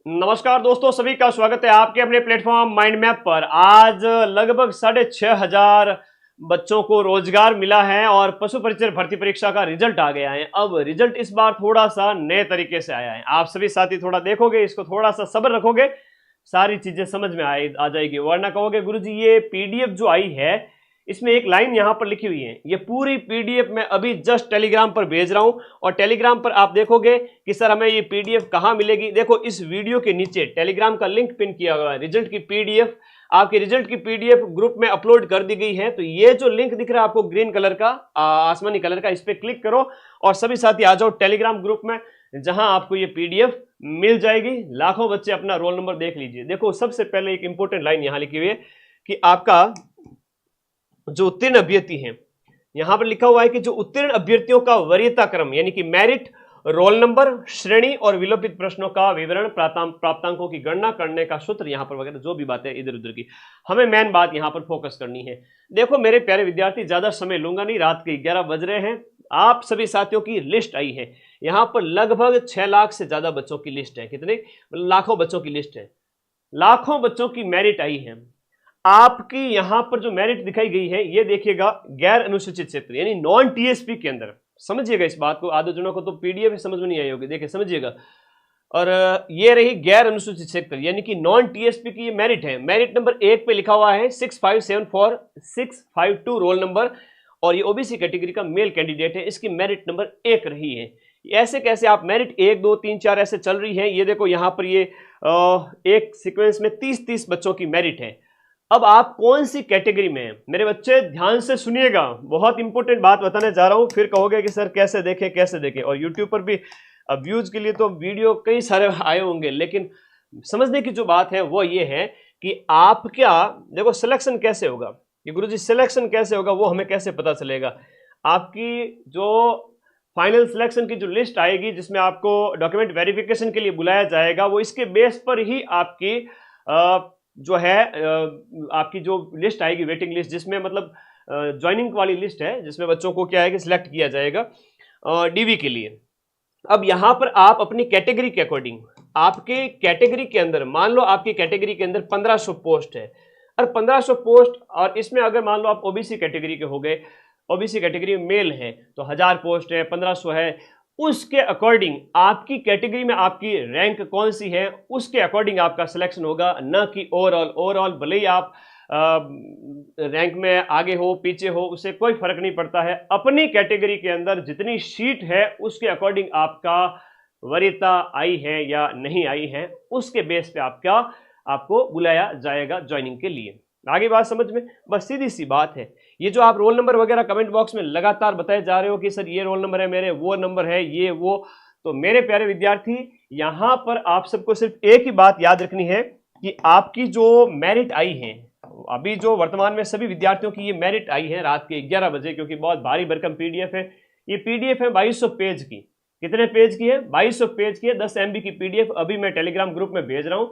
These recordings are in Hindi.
नमस्कार दोस्तों, सभी का स्वागत है आपके अपने प्लेटफॉर्म माइंड मैप पर। आज लगभग 6,500 बच्चों को रोजगार मिला है और पशु परिचय भर्ती परीक्षा का रिजल्ट आ गया है। अब रिजल्ट इस बार थोड़ा सा नए तरीके से आया है। आप सभी साथी थोड़ा देखोगे, इसको थोड़ा सा सब्र रखोगे, सारी चीजें समझ में आ जाएगी। वरना कहोगे गुरुजी ये पीडीएफ जो आई है इसमें एक लाइन यहां पर लिखी हुई है, ये पूरी पीडीएफ मैं अभी जस्ट टेलीग्राम पर भेज रहा हूं और टेलीग्राम पर आप देखोगे कि सर हमें ये पीडीएफ कहां मिलेगी। देखो इस वीडियो के नीचे टेलीग्राम का लिंक पिन किया हुआ है। रिजल्ट की पीडीएफ, आपके रिजल्ट की पीडीएफ ग्रुप में अपलोड कर दी गई है। तो ये जो लिंक दिख रहा है आपको ग्रीन कलर का, आसमानी कलर का, इस पर क्लिक करो और सभी साथी आ जाओ टेलीग्राम ग्रुप में, जहां आपको ये पीडीएफ मिल जाएगी। लाखों बच्चे अपना रोल नंबर देख लीजिए। देखो सबसे पहले एक इंपॉर्टेंट लाइन यहां लिखी हुई है कि आपका जो उत्तीर्ण अभ्यर्थी हैं, यहां पर लिखा हुआ है कि जो उत्तीर्ण अभ्यर्थियों का वरीयता क्रम यानी कि मेरिट, रोल नंबर, श्रेणी और विलोपित प्रश्नों का विवरण, प्राप्तांकों की गणना करने का सूत्र, यहां पर वगैरह जो भी बातें इधर उधर की, हमें मेन बात यहां पर फोकस करनी है। देखो मेरे प्यारे विद्यार्थी, ज्यादा समय लूंगा नहीं, रात के 11 बज रहे हैं। आप सभी साथियों की लिस्ट आई है यहां पर, लगभग 6 लाख से ज्यादा बच्चों की लिस्ट है। कितने? लाखों बच्चों की लिस्ट है, लाखों बच्चों की मेरिट आई है। आपकी यहां पर जो मेरिट दिखाई गई है ये देखिएगा, गैर अनुसूचित क्षेत्र यानी नॉन टीएसपी के अंदर। समझिएगा इस बात को, आधे जनों को तो पीडीएफ समझ में नहीं आई होगी, देखिए समझिएगा। और ये रही गैर अनुसूचित क्षेत्र यानी कि नॉन टीएसपी की ये मेरिट है। मेरिट नंबर 1 पे लिखा हुआ है 6574652 रोल नंबर, और ये ओबीसी कैटेगरी का मेल कैंडिडेट है, इसकी मेरिट नंबर 1 रही है। ऐसे कैसे आप मेरिट 1 2 3 4 ऐसे चल रही है। ये देखो यहां पर ये एक सीक्वेंस में 30 बच्चों की मेरिट है। अब आप कौन सी कैटेगरी में हैं मेरे बच्चे, ध्यान से सुनिएगा, बहुत इंपॉर्टेंट बात बताने जा रहा हूं। फिर कहोगे कि सर कैसे देखें कैसे देखें, और यूट्यूब पर भी व्यूज के लिए तो वीडियो कई सारे आए होंगे, लेकिन समझने की जो बात है वो ये है कि आप क्या, देखो सिलेक्शन कैसे होगा, कि गुरुजी सिलेक्शन कैसे होगा वो हमें कैसे पता चलेगा। आपकी जो फाइनल सिलेक्शन की जो लिस्ट आएगी जिसमें आपको डॉक्यूमेंट वेरिफिकेशन के लिए बुलाया जाएगा, वो इसके बेस पर ही आपकी जो है आपकी जो लिस्ट आएगी, वेटिंग लिस्ट, जिसमें मतलब ज्वाइनिंग वाली लिस्ट है, जिसमें बच्चों को क्या है कि सिलेक्ट किया जाएगा डीवी के लिए। अब यहां पर आप अपनी कैटेगरी के अकॉर्डिंग, आपके कैटेगरी के अंदर, मान लो आपकी कैटेगरी के अंदर 1500 पोस्ट है, और 1500 पोस्ट, और इसमें अगर मान लो आप ओबीसी कैटेगरी के हो गए, ओबीसी कैटेगरी में मेल है तो 1000 पोस्ट है, 1500 है, उसके अकॉर्डिंग आपकी कैटेगरी में आपकी रैंक कौन सी है उसके अकॉर्डिंग आपका सिलेक्शन होगा, न कि ओवरऑल। भले ही आप रैंक में आगे हो पीछे हो, उससे कोई फर्क नहीं पड़ता है। अपनी कैटेगरी के अंदर जितनी सीट है उसके अकॉर्डिंग आपका वरीयता आई है या नहीं आई है, उसके बेस पे आपको बुलाया जाएगा ज्वाइनिंग के लिए। आगे बात समझ में? बस सीधी सी बात है। ये जो आप रोल नंबर वगैरह कमेंट बॉक्स में लगातार बताए जा रहे हो कि सर ये रोल नंबर है मेरे, वो नंबर है ये वो, तो मेरे प्यारे विद्यार्थी यहां पर आप सबको सिर्फ एक ही बात याद रखनी है कि आपकी जो मेरिट आई है, अभी जो वर्तमान में सभी विद्यार्थियों की ये मेरिट आई है रात के 11 बजे, क्योंकि बहुत भारी भरकम पीडीएफ है। ये पीडीएफ है 2200 पेज की। कितने पेज की है? 2200 पेज की है, 10 MB की पीडीएफ अभी मैं टेलीग्राम ग्रुप में भेज रहा हूं।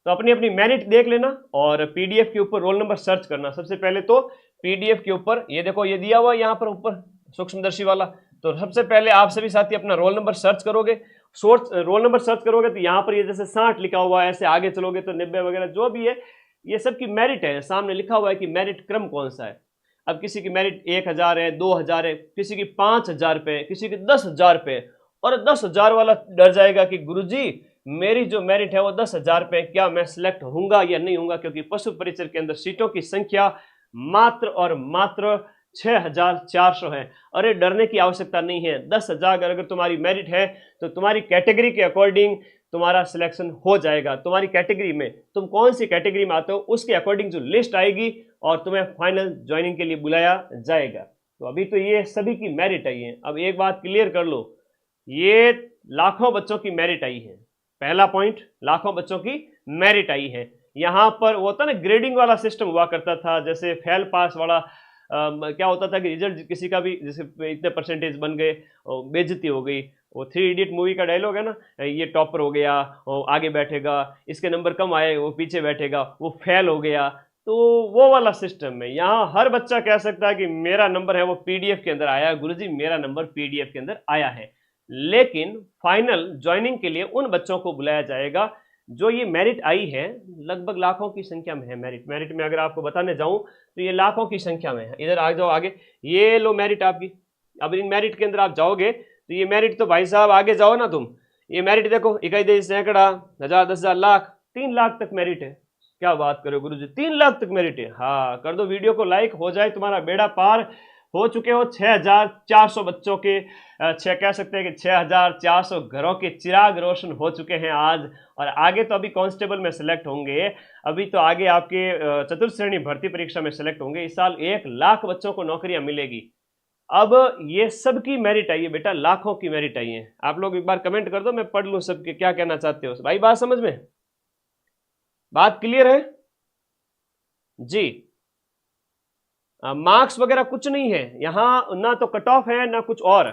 तो अपनी अपनी मेरिट देख लेना और पीडीएफ के ऊपर रोल नंबर सर्च करना। सबसे पहले तो पीडीएफ के ऊपर ये देखो, ये दिया हुआ यहाँ पर ऊपर सूक्ष्मदर्शी वाला, तो सबसे पहले आप सभी साथी अपना रोल नंबर सर्च करोगे। रोल नंबर सर्च करोगे तो यहाँ पर ये जैसे 60 लिखा हुआ है, ऐसे आगे चलोगे तो 90 वगैरह जो भी है, ये सब की मेरिट है। सामने लिखा हुआ है कि मेरिट क्रम कौन सा है। अब किसी की मेरिट 1000 है, 2000 है, किसी की 5000 पे, किसी की 10,000 पे, और 10,000 वाला डर जाएगा कि गुरुजी मेरी जो मेरिट है वो 10,000 पे, क्या मैं सिलेक्ट होऊंगा या नहीं होऊंगा, क्योंकि पशु परिचर के अंदर सीटों की संख्या मात्र और मात्र 6,400 है। अरे डरने की आवश्यकता नहीं है। 10,000 अगर तुम्हारी मेरिट है तो तुम्हारी कैटेगरी के अकॉर्डिंग तुम्हारा सिलेक्शन हो जाएगा। तुम्हारी कैटेगरी में, तुम कौन सी कैटेगरी में आते हो उसके अकॉर्डिंग जो लिस्ट आएगी और तुम्हें फाइनल ज्वाइनिंग के लिए बुलाया जाएगा। तो अभी तो ये सभी की मेरिट आई है। अब एक बात क्लियर कर लो, ये लाखों बच्चों की मेरिट आई है। पहला पॉइंट, लाखों बच्चों की मेरिट आई है। यहां पर वो होता ना ग्रेडिंग वाला सिस्टम हुआ करता था, जैसे फेल पास वाला। क्या होता था कि रिजल्ट किसी का भी जैसे इतने परसेंटेज बन गए, बेइज्जती हो गई। वो 3 इडियट मूवी का डायलॉग है ना, ये टॉपर हो गया वो आगे बैठेगा, इसके नंबर कम आए वो पीछे बैठेगा, वो फेल हो गया। तो वो वाला सिस्टम है। यहाँ हर बच्चा कह सकता है कि मेरा नंबर है वो पीडीएफ के अंदर आया है, गुरुजी मेरा नंबर पीडीएफ के अंदर आया है। लेकिन फाइनल ज्वाइनिंग के लिए उन बच्चों को बुलाया जाएगा जो ये मेरिट आई है लगभग लाखों की संख्या में है। मेरिट में अगर आपको बताने जाऊं तो ये लाखों की संख्या में है। इधर आ जाओ आगे, ये लो मेरिट आपकी। अब इन मेरिट के अंदर आप जाओगे तो ये मेरिट तो भाई साहब आगे जाओ ना तुम, ये मेरिट देखो, इकाई दे सैकड़ा, हजार, 10,000, लाख, 3 लाख तक मेरिट है। क्या बात करो गुरुजी, 3 लाख तक मेरिट है। हाँ कर दो वीडियो को लाइक, हो जाए तुम्हारा बेड़ा पार। हो चुके हो 6,400 बच्चों के, कह सकते हैं कि 6,400 घरों के चिराग रोशन हो चुके हैं आज। और आगे तो अभी कांस्टेबल में सिलेक्ट होंगे, अभी तो आगे आपके चतुर्थ श्रेणी भर्ती परीक्षा में सिलेक्ट होंगे। इस साल 1 लाख बच्चों को नौकरियां मिलेगी। अब ये सबकी मेरिट आई है बेटा, लाखों की मेरिट आई है। आप लोग एक बार कमेंट कर दो, मैं पढ़ लूं सबके क्या कहना चाहते हो भाई। बात समझ में, बात क्लियर है जी? मार्क्स वगैरह कुछ नहीं है यहां, ना तो कट ऑफ है ना कुछ और।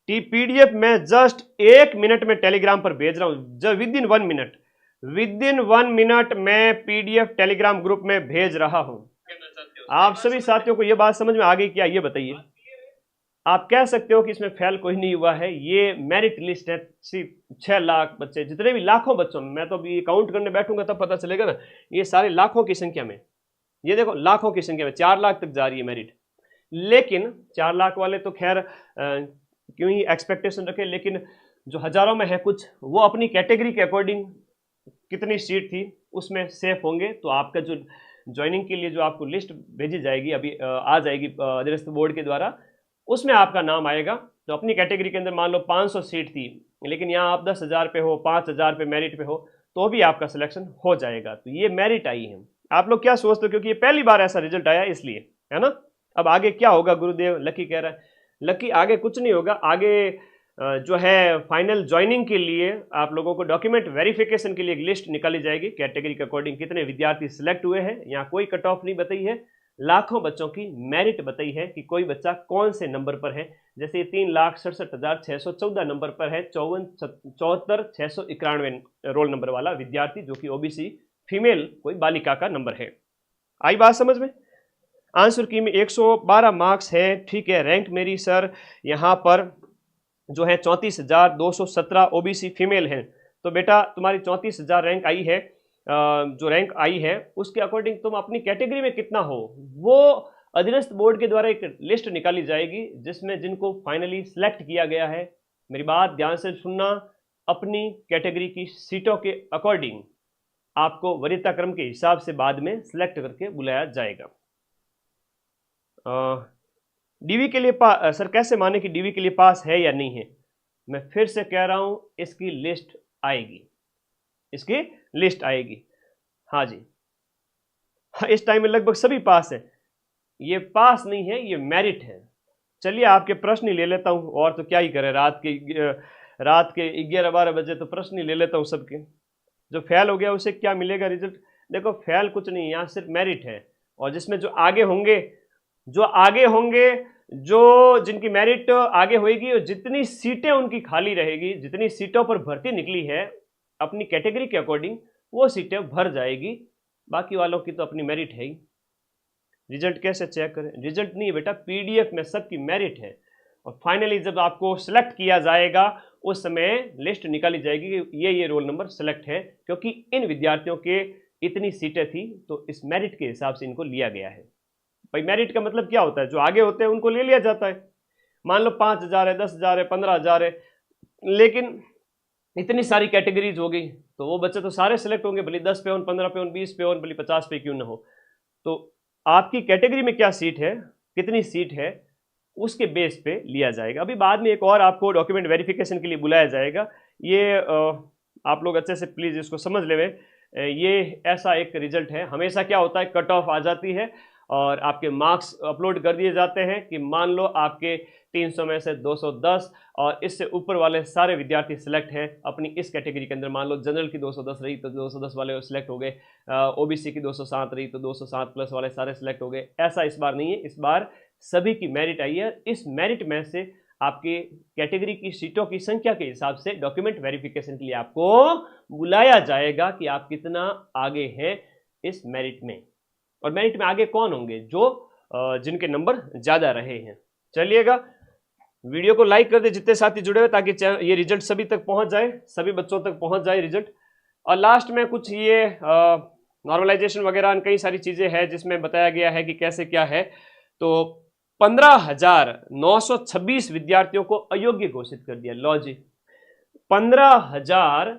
पीडीएफ मैं जस्ट 1 मिनट में टेलीग्राम पर भेज रहा हूं, विद इन 1 मिनट मैं पीडीएफ टेलीग्राम ग्रुप में भेज रहा हूं। आप सभी साथियों को यह बात समझ में आ गई क्या, ये बताइए। आप कह सकते हो कि इसमें फेल कोई नहीं हुआ है। ये मेरिट लिस्ट है, 6 लाख बच्चे, जितने भी लाखों बच्चों में, मैं तो अभी काउंट करने बैठूंगा तब पता चलेगा ना, ये सारे लाखों की संख्या में, ये देखो लाखों की संख्या में 4 लाख तक जा रही है मेरिट। लेकिन 4 लाख वाले तो खैर क्यों ही एक्सपेक्टेशन रखे, लेकिन जो हजारों में है कुछ, वो अपनी कैटेगरी के अकॉर्डिंग कितनी सीट थी उसमें सेफ होंगे। तो आपका जो ज्वाइनिंग के लिए जो आपको लिस्ट भेजी जाएगी, अभी आ जाएगी अधीनस्थ बोर्ड के द्वारा, उसमें आपका नाम आएगा। तो अपनी कैटेगरी के अंदर मान लो 500 सीट थी, लेकिन यहाँ आप 10,000 पे हो, 5,000 पे मेरिट पे हो, तो भी आपका सिलेक्शन हो जाएगा। तो ये मेरिट आई है। आप लोग क्या सोचते हो, क्योंकि ये पहली बार ऐसा रिजल्ट आया इसलिए, है ना। अब आगे क्या होगा गुरुदेव, लकी कह रहा है। लकी आगे कुछ नहीं होगा, आगे जो है फाइनल ज्वाइनिंग के लिए आप लोगों को डॉक्यूमेंट वेरिफिकेशन के लिए एक लिस्ट निकाली जाएगी, कैटेगरी के अकॉर्डिंग कितने विद्यार्थी सिलेक्ट हुए हैं। यहाँ कोई कट ऑफ नहीं बताई है, लाखों बच्चों की मेरिट बताई है कि कोई बच्चा कौन से नंबर पर है। जैसे 3,67,614 नंबर पर है 74,691 रोल नंबर वाला विद्यार्थी, जो कि ओबीसी फीमेल कोई बालिका का नंबर है। आई बात समझ में। आंसर की में 112 मार्क्स है, ठीक है। रैंक मेरी सर यहाँ पर जो है 34,217 ओबीसी फीमेल है। तो बेटा तुम्हारी 34,000 रैंक आई है, जो रैंक आई है उसके अकॉर्डिंग तुम अपनी कैटेगरी में कितना हो, वो अधीनस्थ बोर्ड के द्वारा एक लिस्ट निकाली जाएगी, जिसमें जिनको फाइनली सिलेक्ट किया गया है, मेरी बात ध्यान से सुनना, अपनी कैटेगरी की सीटों के अकॉर्डिंग आपको वरीयता क्रम के हिसाब से बाद में सिलेक्ट करके बुलाया जाएगा। डीवी के लिए सर कैसे माने कि डीवी के लिए पास है या नहीं है। मैं फिर से कह रहा हूं, इसकी लिस्ट आएगी, इसकी लिस्ट आएगी। हाँ जी, इस टाइम में लगभग सभी पास है। ये पास नहीं है, ये मेरिट है। चलिए आपके प्रश्न ही ले लेता हूं, और तो क्या ही करें, रात के 11-12 बजे तो प्रश्न ही ले लेता हूं सबके। जो फेल हो गया उसे क्या मिलेगा रिजल्ट। देखो फेल कुछ नहीं, यहाँ सिर्फ मेरिट है। और जिसमें जो आगे होंगे, जो जिनकी मेरिट आगे होगी और जितनी सीटें उनकी खाली रहेगी, जितनी सीटों पर भर्ती निकली है अपनी कैटेगरी के अकॉर्डिंग, वो सीटें भर जाएगी। बाकी वालों की तो अपनी मेरिट है ही। रिजल्ट कैसे चेक करें, रिजल्ट नहीं है बेटा, पीडीएफ में सबकी मेरिट है। और फाइनली जब आपको सिलेक्ट किया जाएगा उस समय लिस्ट निकाली जाएगी कि ये रोल नंबर सिलेक्ट है, क्योंकि इन विद्यार्थियों के इतनी सीटें थी, तो इस मेरिट के हिसाब से इनको लिया गया है। भाई मेरिट का मतलब क्या होता है, जो आगे होते हैं उनको ले लिया जाता है। मान लो 5,000 है, 10,000 है, 15,000 है, लेकिन इतनी सारी कैटेगरीज हो गई, तो वो बच्चे तो सारे सिलेक्ट होंगे, भले 10 पे हो, 15 पे हो, 20 पे हो, भले 50 पे क्यों ना हो। तो आपकी कैटेगरी में क्या सीट है, कितनी सीट है, उसके बेस पे लिया जाएगा। अभी बाद में एक और आपको डॉक्यूमेंट वेरिफिकेशन के लिए बुलाया जाएगा। ये आप लोग अच्छे से प्लीज़ इसको समझ लेवे। ये ऐसा एक रिजल्ट है, हमेशा क्या होता है, कट ऑफ आ जाती है और आपके मार्क्स अपलोड कर दिए जाते हैं कि मान लो आपके 300 में से 210 और इससे ऊपर वाले सारे विद्यार्थी सिलेक्ट हैं अपनी इस कैटेगरी के अंदर। मान लो जनरल की 210 रही तो 210 वाले सिलेक्ट हो गए, ओबीसी की 207 रही तो 207 प्लस वाले सारे सिलेक्ट हो गए। ऐसा इस बार नहीं है, इस बार सभी की मेरिट आई है। इस मेरिट में से आपके कैटेगरी की सीटों की संख्या के हिसाब से डॉक्यूमेंट वेरिफिकेशन के लिए आपको बुलाया जाएगा कि आप कितना आगे हैं इस मेरिट में। और मेरिट में आगे कौन होंगे, जो जिनके नंबर ज़्यादा रहे हैं। चलिएगा वीडियो को लाइक कर दे जितने साथी जुड़े हुए, ताकि ये रिजल्ट सभी तक पहुंच जाए, सभी बच्चों तक पहुंच जाए रिजल्ट। और लास्ट में कुछ ये नॉर्मलाइजेशन वगैरह कई सारी चीजें हैं जिसमें बताया गया है कि कैसे क्या है। तो 15,926 विद्यार्थियों को अयोग्य घोषित कर दिया। लो जी, 15,000,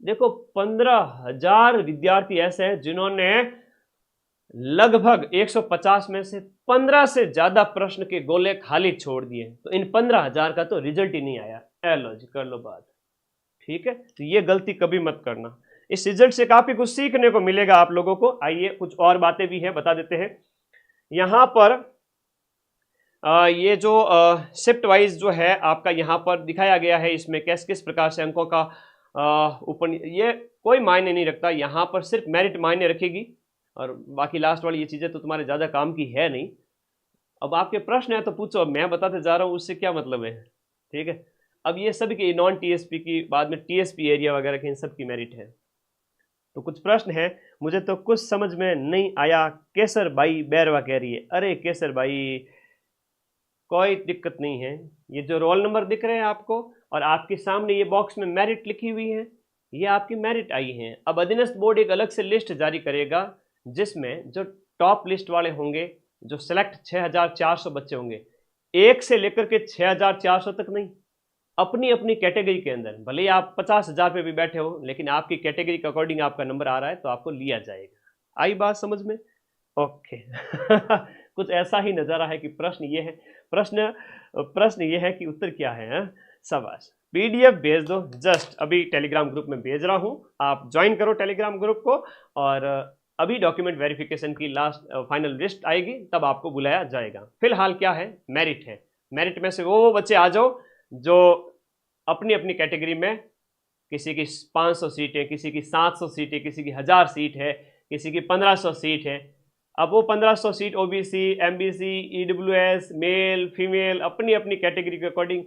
देखो 15,000 विद्यार्थी ऐसे हैं जिन्होंने लगभग 150 में से 15 से ज्यादा प्रश्न के गोले खाली छोड़ दिए। तो इन 15,000 का तो रिजल्ट ही नहीं आया। लो जी, कर लो बात, ठीक है। तो ये गलती कभी मत करना। इस रिजल्ट से काफी कुछ सीखने को मिलेगा आप लोगों को। आइए कुछ और बातें भी हैं, बता देते हैं। यहां पर ये जो शिफ्ट वाइज जो है आपका यहाँ पर दिखाया गया है, इसमें किस किस प्रकार से अंकों का ऊपर, ये कोई मायने नहीं रखता। यहाँ पर सिर्फ मेरिट मायने रखेगी और बाकी लास्ट वाली ये चीज़ें तो तुम्हारे ज़्यादा काम की है नहीं। अब आपके प्रश्न है तो पूछो, मैं बताते जा रहा हूँ, उससे क्या मतलब है, ठीक है। अब ये सभी की नॉन टीएसपी की, बाद में टीएसपी एरिया वगैरह की, इन सब की मेरिट है। तो कुछ प्रश्न है, मुझे तो कुछ समझ में नहीं आया, केसर भाई बैरवा कह रही है। अरे केसर भाई, कोई दिक्कत नहीं है। ये जो रोल नंबर दिख रहे हैं आपको और आपके सामने ये बॉक्स में मेरिट लिखी हुई है, ये आपकी मेरिट आई है। अब अधीनस्थ बोर्ड एक अलग से लिस्ट जारी करेगा जिसमें जो टॉप लिस्ट वाले होंगे, जो सिलेक्ट 6,400 बच्चे होंगे, 1 से लेकर के 6,400 तक नहीं, अपनी अपनी कैटेगरी के अंदर, भले ही आप 50,000 पे भी बैठे हो, लेकिन आपकी कैटेगरी के अकॉर्डिंग आपका नंबर आ रहा है तो आपको लिया जाएगा। आई बात समझ में? ओके। कुछ ऐसा ही नज़ारा है कि प्रश्न ये है, प्रश्न ये है कि उत्तर क्या है। शाबाश, पीडीएफ भेज दो, जस्ट अभी टेलीग्राम ग्रुप में भेज रहा हूं, आप ज्वाइन करो टेलीग्राम ग्रुप को। और अभी डॉक्यूमेंट वेरिफिकेशन की लास्ट फाइनल लिस्ट आएगी, तब आपको बुलाया जाएगा। फिलहाल क्या है, मेरिट है। मेरिट में से वो बच्चे आ जाओ जो अपनी अपनी कैटेगरी में, किसी की 500 सीट है, किसी की 700 सीट है, किसी की 1000 सीट है, किसी की 1500 सीट है। अब वो 1500 seat OBC, MBC, EWS, male female, अपनी अपनी कैटेगरी के अकॉर्डिंग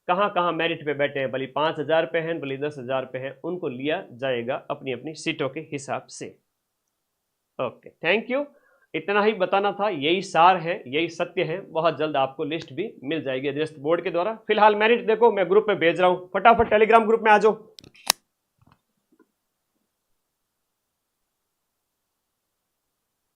कहाँ कहाँ मेरिट पे बैठे हैं, भले 5,000 पे हैं, भले 10,000 पे हैं, उनको लिया जाएगा अपनी अपनी सीटों के हिसाब से। Okay, thank you. इतना ही बताना था, यही सार है, यही सत्य है। बहुत जल्द आपको लिस्ट भी मिल जाएगी अधीनस्थ बोर्ड के द्वारा। फिलहाल मेरिट देखो, मैं ग्रुप में भेज रहा हूँ, फटाफट टेलीग्राम ग्रुप में आ जाओ।